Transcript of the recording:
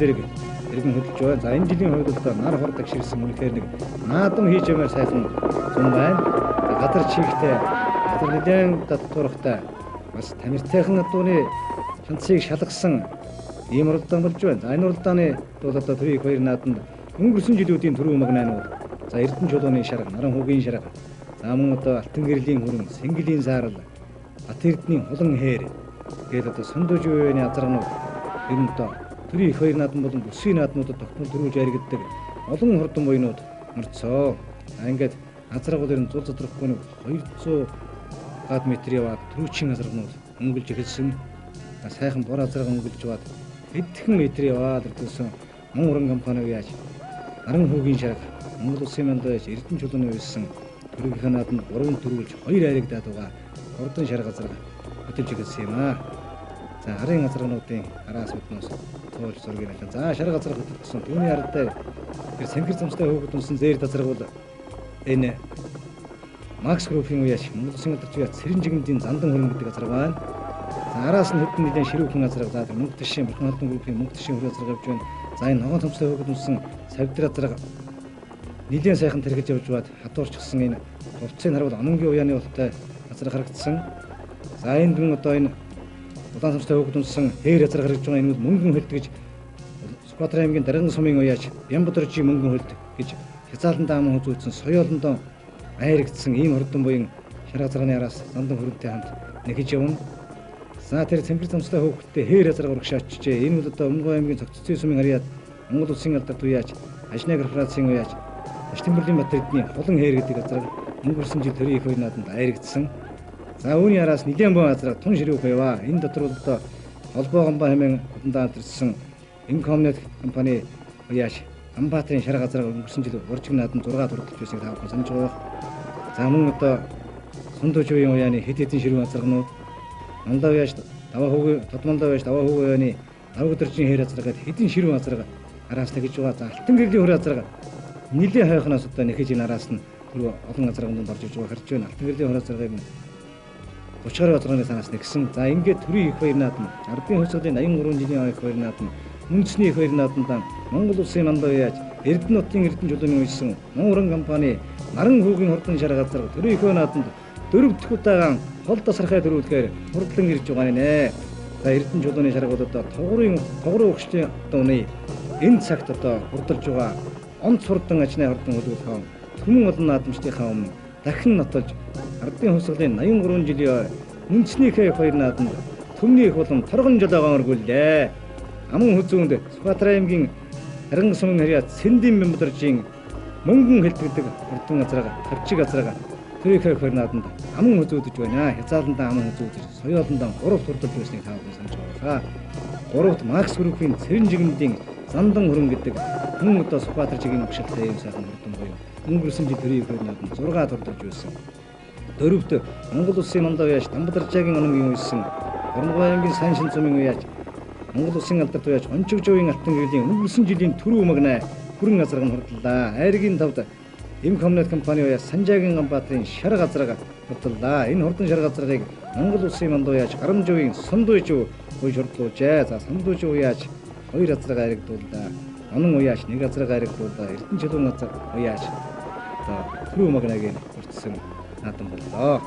зэрэг иргэн хөдөлж байна. За энэ жилийн хувьд одоо нар хор тагширсан үнэхээр нэг наадам хийж ямаар сайхан зун байна. Газар чигтэй газар нэгэн татвархтай бас тамиртайхан адууны шанцыг шалгасан ийм уралдаан болж байна. За энэ уралдааны бол одоо төрийн их баяр наадамд өнгөрсөн жилүүдийн төрөө магнаанууд, за Эрдэнэ чулууны шарга, Наран хүүгийн шарга, за мөн одоо Алтан гэрлийн хүрэн, Сэнгэлийн саарал, Бат Эрдэнийн хулан хээр гээд одоо Сондож үеийн азаргнууд ер нь одоо төрийн их баяр наадам болон бүсгийн наадмуудад тогтмол төрүүлж яригддаг олон хурдан буйнууд мөрцөө. За ингээд азарга бол ер нь зул задрахгүй нэг 200 гад метр яваад төрүүчийн азаргнууд өнгөлж эхэлсэн. Сайхан бор азарга өнгөлж яваад хэдхэн метр яваад ирсэн мөн уран компаниг яаж Наран хүүгийн шарга, Монгол Улсын мандаж Эрдэнэ чулууны үйлсэн төрийн наадамд 3 төрүүлж 2 айрагдаад байгаа хурдан шарга азарга хөтөлж эхэлсэн юм аа. За харын азаргнуудын араас хөднөөс туулж зургийг авсан. За шарга азарга хөтөлсөн түүний ард дээр Сангэр замстай хөөгд унсан зээр азарга бол энэ Макс группийн үеаш Монгол Улсын мандаж Цэрэн жигмдийн зандан хөрөн гэдэг азарга байна. За араас нь хэдэн нэгэн ширүүхэн азарга, за мөнгө ташийн Бурхан алдан группийн мөнгө ташийн хөрөн азарга явж байна. За энэ ногоон цамцтай хөөгд унсан савдир азарга нэлээд сайхан тэргэж явж баад хатуурчсан энэ хувцсыг харуул ононгийн уяаны болтой азарга харагдсан. За энд мөн одоо энэ улаан цамцтай хөөгд унсан хээр азарга харагдж байгаа. Энэ мөнгөн хөлт гэж Сүхбаатар аймгийн Дарган сумын уяач Бямбадаржийн мөнгөн хөлт гэж хязаалан дааман үзүүлсэн соёолондоо айрагдсан ийм хурдан буян шарга азарганы араас зандан хөрөнтэй хамт нэхэж явна. За тэр Цэнгэр замстай хөөгдөлтэй хээр азарга урагшаачжээ. Энэ бол одоо Өмнөг аймгийн Цогццын сумын харьяат Монгол Улсын алдарт уяач Ажны корпорацийн уяач Аштимбэрлэлийн Бат Эрдэнийн хулан хээр гэдэг азарга өнгөрсөн жил төрийн их баяр наадамд айрагдсан. За үүний араас нэлээд боо азарга тун ширүүх яваа. Энэ дотор бол одоо холбоо гомбо хэмээн худандаа хамтарсан Инкомнет компани уяач Амбаатарын шарга азарга өнгөрсөн жил уржиг наадамд 6 турдалж байсныг та бүхэн санаж байгаа. За мөн одоо Сондож үеийн уяаны хэд хэдэн ширүүн азаргнууд Мандаа уяач даваа хүүгийн Тодмандаа уяач даваа хүүгийн уяаны Авгадэржийн хээр азаргаад хэдэн ширүүн азарга араас тэгж байгаа. За Алтан гэрлийн хөр азарга нилийн хайхнаас одоо нэхэж энэ араас нь түрүү олон азарганд орж иж байгаа харж байна. Алтан гэрлийн хөр азаргыг 30 гаруй азарганы санаас нэгсэн. За ингээд төрийн их баяр наадам, Ардын хувьсгалын 83 жилийн их баяр наадам, үндэсний их баяр наадамдаа Монгол Улсын мандаа уяач Эрдэнэ нутгийн Эрдэнэ чулууны үйлсэн мөн уран компани Наран хүүгийн хурдан шарга азарга төрийн их баяр наадамд 4 дахь удаан хол тасархай төрүүлэхээр хурдлан ирж байгаа нэ. За Эрдэнэ чулууны шарга бол одоо тогрын өгчлийн дууны энэ цагт одоо хурдалж байгаа онц хурдан ажны хурдан хөдөлгөөн түмэн олон наадамчдынхаа өмнө дахин нотолж Ардын хувьсгалын 83 жилийн үндэсний их баяр наадамд төмний их болон торгон жолоогоо өргүүллээ. Аман хүзүүнд Сүхбаатар аймгийн Дарган сумын харьяат Сэндийн Бямбадаржийн мөнгөн хэлт гэдэг хурдан азарга, тавчиг азарга төрийн их баяр наадамд аман хүзүүдэж байна. Хязааландаа аман хүзүүдэж соёолондоо 3 хурдалж байсныг та бүхэн санаж байгаа. 3-т Макс группийн Цэрэн жигмдийн зандан хөрөн гэдэг мөн одоо Сүхбаатар жигийн багшилтай юм сайхан хурдан буюу өнгөрсөн жил төрийн их баяр наадамд 6 турдалж байсан. 4-т Монгол Улсын мандаа уяач Дамбадаржаагийн ононгийн үйлсэн Орногов аймгийн Сайн шин сумын уяач Монгол Улсын алдарт уяач Ончигжуугийн Алтан гэрлийн өнгөрсөн жилийн түрүү магнаа хүрэн азарга нь хурдлаа. Айргийн 5-д Инкомнет компани уяач Санжаагийн Ганбаатарын шарга азарга хурдлаа. Энэ хурдан шарга азаргыг Монгол Улсын мандаа уяач Гарамжуугийн Сондойжуу хойж хурдлуулжээ. За Сондойжуу уяач 2 азарга айрагдууллаа. Онон уяач 1 азарга айрагдууллаа. Эрдэнэ чулуун уяач одоо түрүү магнааг хүртсэн наадам боллоо.